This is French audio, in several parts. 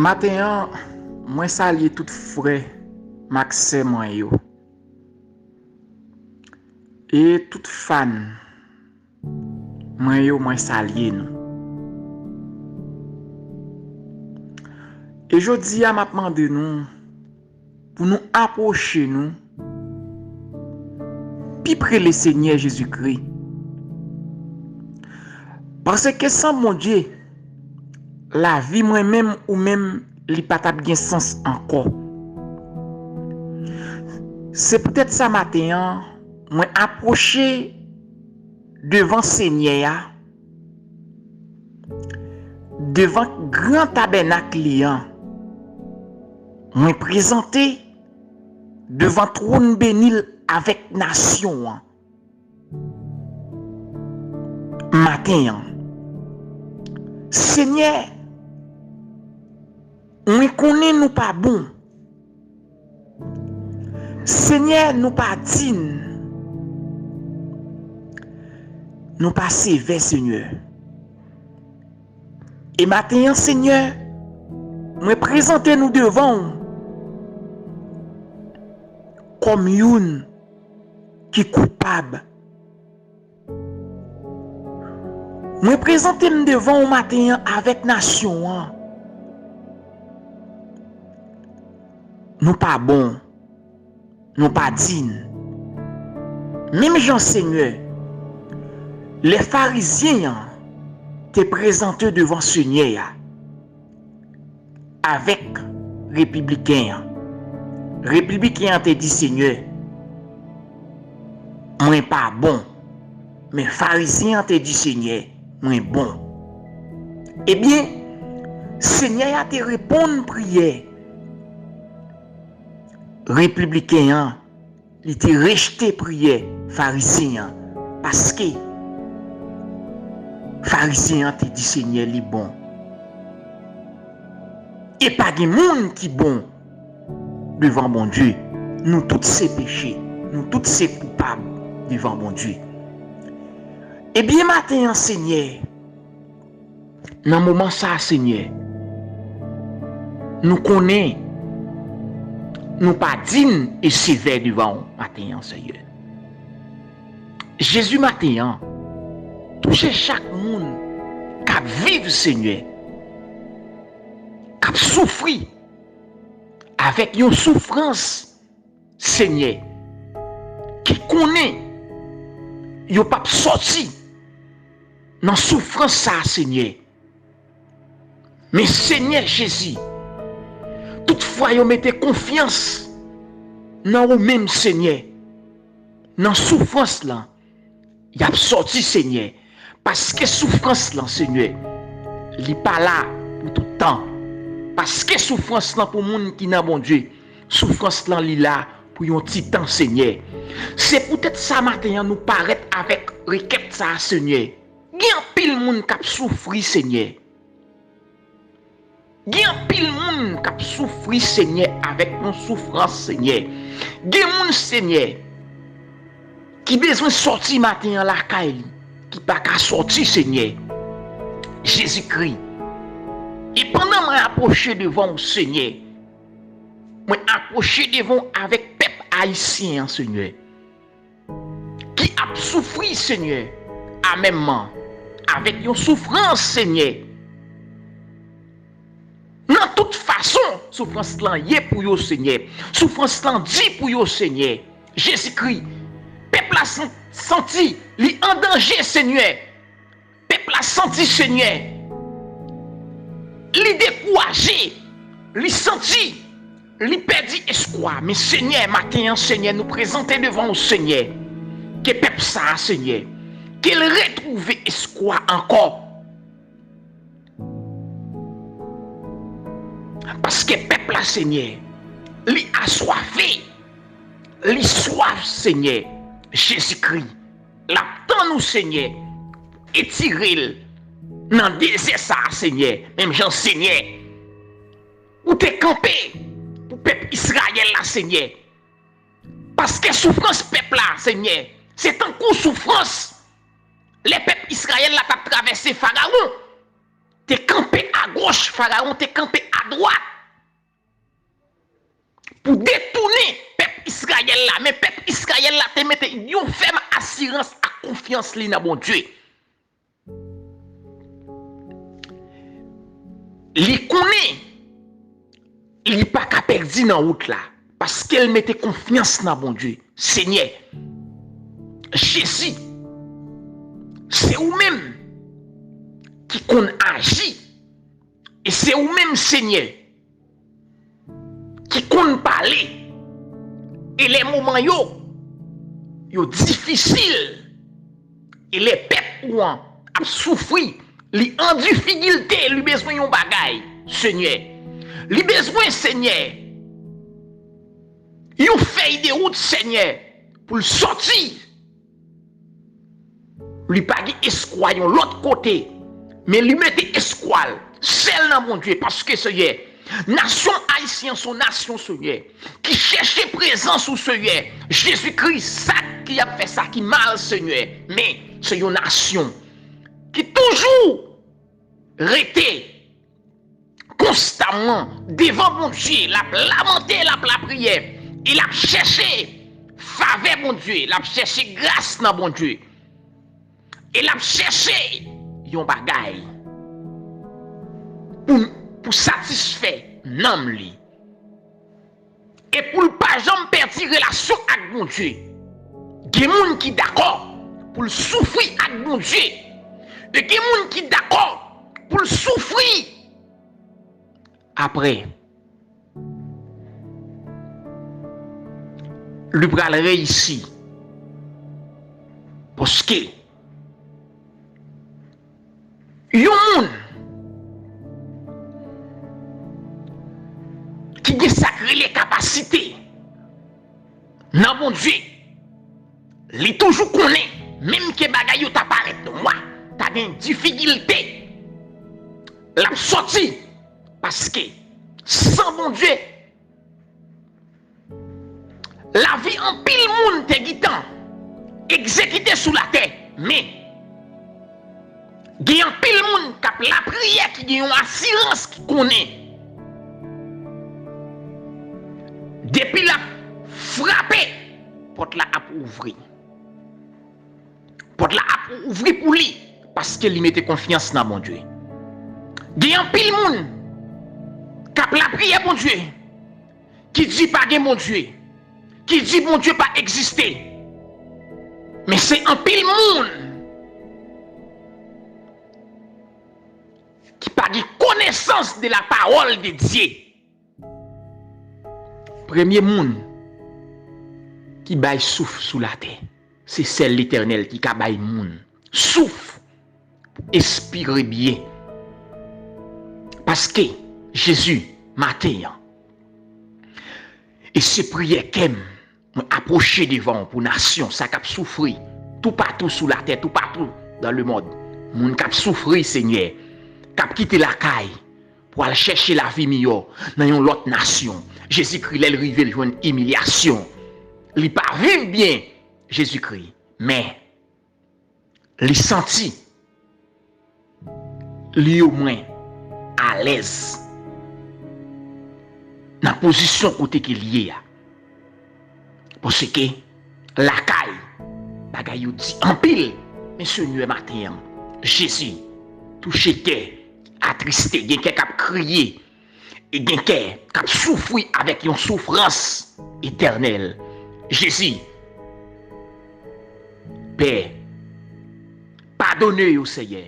Matin, moi salue tout frère Maxime moi yo et tout fan moi salue nous. Et jodi a m'a demandé nous pour nous approcher nous puis près le Seigneur Jésus-Christ. Parce que sans mon Dieu, la vie moi-même ou même li pas t'a bien sens encore. C'est peut-être ça matin, moi approcher devant Seigneur, devant grand tabernacle liant, moi présenter devant trône béni avec nation. Matin, Seigneur, on connaît nous pas bon. Seigneur, nous pas digne. Nous pas sévères, Seigneur. Et matin, Seigneur, moi présenter nous devant comme une qui est coupable. Moi présenter nous devant au matin avec nation. Nous pas bon. Nous pas dignes. Même Jean Seigneur, les pharisiens te présentés devant Seigneur avec républicains. Républicains te dit Seigneur, moi pas bon. Mais pharisiens te dit Seigneur, moi bon. Eh bien, Seigneur a te répondre prière. Républicain, il était rejeté prière pharisien parce que pharisien te dit Seigneur li bon. Et pas de monde qui bon devant mon Dieu. Nous tous ces péchés, nous tous ces coupables devant mon Dieu. Et bien matin Seigneur, dans moment ça Seigneur, nous connaissons nous pas dignes et sévères devant matin Seigneur. Jésus matin touche chaque monde qui vit Seigneur, qui souffre avec une souffrance Seigneur, qui connaît yo pas sorti dans souffrance ça Seigneur. Mais Seigneur Jésus, toutefois, vous mettez confiance dans vous-même, Seigneur. Dans la souffrance, là, il y a sorti, Seigneur. Parce que souffrance, là, Seigneur, il n'est pas là pour tout le temps. Parce que souffrance, là, pour les gens qui n'ont bon Dieu, souffrance, là, il est là pour un petit temps, Seigneur. C'est peut-être ça, matin, nous paraître avec requête, ça, Seigneur. Il y a pile de monde qui souffre, Seigneur. Il y a pile de monde qui souffre, Seigneur, avec nos souffrances, Seigneur. Il y a monde, Seigneur, qui besoin de sortir matin à la caille, qui pas qu'à sortir, Seigneur. Jésus-Christ. Et pendant que je approche devant le Seigneur, je approche devant avec peuple haïtien, Seigneur, qui a souffert, Seigneur, à même avec une souffrance, Seigneur. Dans toute façon, souffrance là y est pour vous, Seigneur. Souffrance là dit pour vous, Seigneur. Jésus-Christ, peuple a senti, li en danger, Seigneur. Peuple a senti, Seigneur. Li découragé, li senti, li perdu espoir. Mais Seigneur, matin, Seigneur, nous présenter devant le Seigneur. Que peuple ça, Seigneur, qu'il retrouve espoir encore. Parce que peuple là, Seigneur, li assoiffé, li soif, Seigneur, Jésus-Christ, l'attend nous, Seigneur, étiré dans désert ça, Seigneur, même Jean Seigneur, ou t'es campé pour peuple Israël là, Seigneur, parce que souffrance peuple là, Seigneur, c'est un coup souffrance, les peuples Israël là t'as traversé Pharaon, t'es campé à à gauche, Pharaon te campé à droite. Pour détourner peuple Israël là, mais peuple Israël là te mette une ferme assurance à confiance li dans bon Dieu. Li connaît, li pas qu'à perdre dans route là parce qu'elle mettait confiance dans bon Dieu. Seigneur, Jésus, c'est vous-même qui qu'on agit et c'est vous-même Seigneur qui compte parler et les moments yo difficiles et les peuples ont souffert, li en difficulté, li besoin yon bagay, Seigneur. Li besoin Seigneur. Yon feuille de route Seigneur pour le sortir. Li pas escouade l'autre côté, mais li mette escouade celle dans mon Dieu parce que Seigneur nation haïtienne, son nation, Seigneur, qui cherchait présence au Seigneur. Jésus-Christ, ça qui a fait ça qui mal, Seigneur. Mais c'est une nation qui toujours restait constamment devant mon Dieu, la lamenté, la prière. Il a cherché faveur, mon Dieu. Il a cherché grâce dans mon Dieu. Il a cherché yon bagay pour satisfaire l'homme li. Et pour ne pas jamais perdre relation avec mon Dieu. Il y a des gens qui sont d'accord pour souffrir avec mon Dieu. Et il y a des gens qui sont d'accord pour souffrir après. Le bras réussi. Parce que il y a des gens qui ont sacré les capacités. Non, mon Dieu, il toujours connaît, même que bagay yo t'apparaît de moi, t'as une difficulté. La sortie, parce que sans mon Dieu, la vie en pile monde te guitant, exécuté sous la terre, mais il y a un pile monde qui a la prière, qui a une assurance qui connaît. Depuis la frappé, porte la a ouvrir. Porte la a ouvrir pour lui parce qu'il mettait confiance dans mon Dieu. Il y a un pile monde qui a la prière mon Dieu, qui dit pas de mon Dieu, qui dit mon Dieu pas exister. Mais c'est un pile monde qui pas de connaissance de la parole de Dieu. Premier monde qui baille souffle sous la terre, c'est celle l'Éternel qui baille monde. Souffle pour expirer bien. Parce que Jésus matin et ses prières qu'aime approcher devant pour nation, ça cap souffrir tout partout sous la terre, tout partout dans le monde. Moun cap souffrir Seigneur, cap quitter la caille pour aller chercher la vie meilleure dans une autre nation. Jésus-Christ, il rive une humiliation. Il pas vivre bien, Jésus-Christ, mais il senti, lui au moins à l'aise dans la position côté qu'il y a. Parce que la caille, bagay yo dit en pile, mais ce nuit matin, Jésus, touché cœur, attristé, il y a quelqu'un qui a crié. Et quelqu'un qui a souffert avec une souffrance éternelle. Jésus, Père, pardonnez au Seigneur,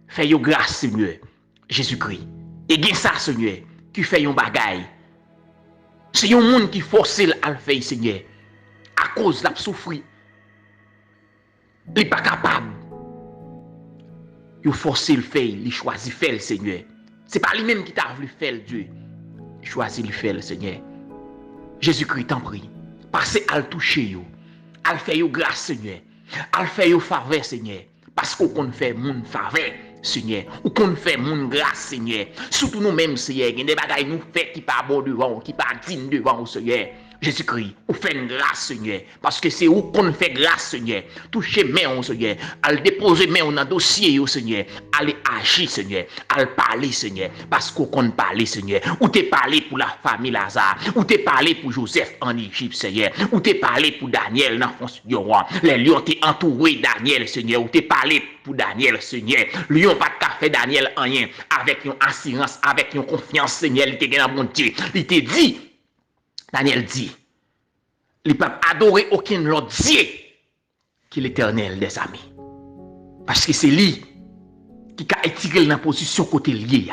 faites grâce Seigneur, Jésus-Christ. Et bien ça Seigneur, qui fait un bagaille. C'est un monde qui force à le faire Seigneur. À cause de la souffrir. Il n'est pas capable. Il force le faire, il choisit faire le Seigneur. Ce n'est pas lui-même qui t'a voulu faire Dieu. Il choisit le faire le Seigneur. Jésus-Christ t'en prie. Passez à le toucher, à le faire grâce Seigneur. À le faire faveur Seigneur. Parce qu'on fait mon faveur Seigneur. Ou qu'on fait mon grâce Seigneur. Surtout nous-mêmes Seigneur. Il y a des bagailles nous fait qui pas bon devant, qui pas digne devant Seigneur. Jésus-Christ, ou fait une grâce, Seigneur, parce que c'est où qu'on fait grâce, Seigneur. Touchez main, Seigneur, à déposer main dans le dossier, Seigneur, allez agir, Seigneur, à parler, Seigneur, parce qu'on parle, Seigneur, ou t'es parlé pour la famille Lazare, ou t'es parlé pour Joseph en Égypte, Seigneur, ou t'es parlé pour Daniel dans le fond du roi, les lions t'es entouré Daniel, Seigneur, ou t'es parlé pour Daniel, Seigneur, lion pas de fait Daniel rien, avec une assurance, avec une confiance, Seigneur, il t'a dans bon Dieu, il t'a dit, Daniel dit, il ne peut pas adorer aucun autre Dieu que l'Éternel des amis. Parce que c'est lui qui a étiré dans la position côté lié.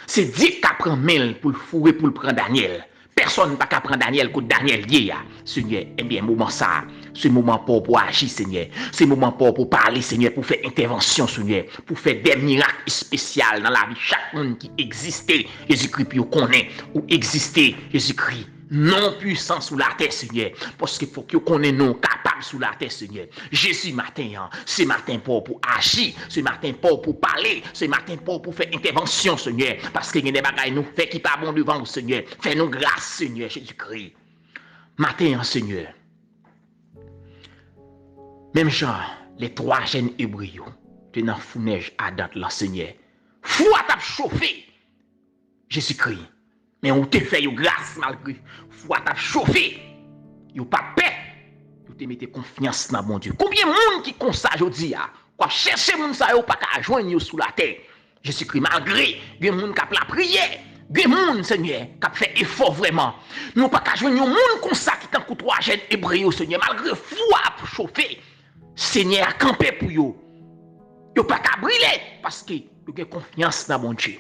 C'est Dieu qui a pris main pour le fourrer, pour le prendre Daniel. Personne ne peut pas prendre Daniel contre Daniel lié. Seigneur, eh bien, moment ça, c'est moment pour agir, Seigneur. C'est moment pour parler, Seigneur, pour faire intervention, Seigneur. Pour faire des miracles spéciaux dans la vie de chaque monde qui existait. Jésus-Christ, puis on connaît, ou existait, Jésus-Christ. Non puissant sous la terre, Seigneur. Parce qu'il faut qu'on ait non capable sous la terre, Seigneur. Jésus matin, c'est matin pour agir, c'est matin pour parler, c'est matin pour faire intervention, Seigneur. Parce qu'il y a des bagailles nous fait qui pas bon devant nous, Seigneur. Fais-nous grâce, Seigneur, Jésus-Christ. Matin, Seigneur. Même genre, les 3 jeunes hébreux, tu es dans fou neige à date là, Seigneur. Fou à t'a chauffé, Jésus-Christ. Mais on te fait grâce malgré. Faut t'a chauffé. Yo pas paix. Yo te mette confiance dans bon Dieu. Combien de monde qui comme ça jodi a, quoi chercher moun ça yo pas ka joindre yo sous la terre. Jésus-Christ malgré gen moun qui a la prière, gen moun Seigneur qui a fait effort vraiment. Nous pas ka joindre moun comme ça qui tant 3 jeunes hébreux Seigneur malgré foi pour chauffer. Seigneur a campé pour yo. Yo pas ka briller parce que yo gen confiance dans bon Dieu.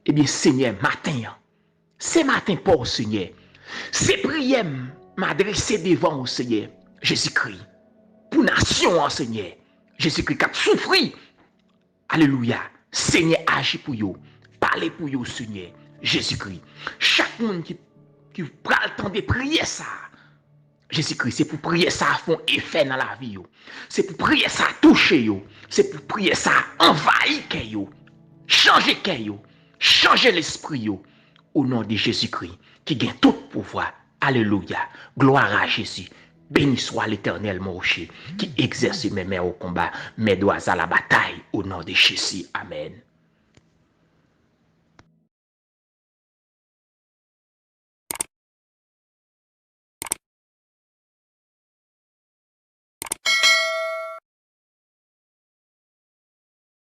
Eh bien, Seigneur, matin, c'est matin pour Seigneur. C'est prière m'adresser devant au Seigneur, Jésus-Christ. Pour nation, Seigneur. Jésus-Christ qui a souffert. Alléluia. Seigneur, agis pour vous. Parlez pour vous, Seigneur. Jésus-Christ. Chaque monde qui prend le temps de prier ça. Jésus-Christ, c'est pour prier ça à fond effet dans la vie. C'est pour prier ça toucher. C'est pour prier ça envahir. Changer. Changer l'esprit au nom de Jésus-Christ qui gagne tout pouvoir. Alléluia. Gloire à Jésus. Béni soit l'Éternel mon rocher qui exerce mes mains au combat, mes doigts à la bataille au nom de Jésus. Amen.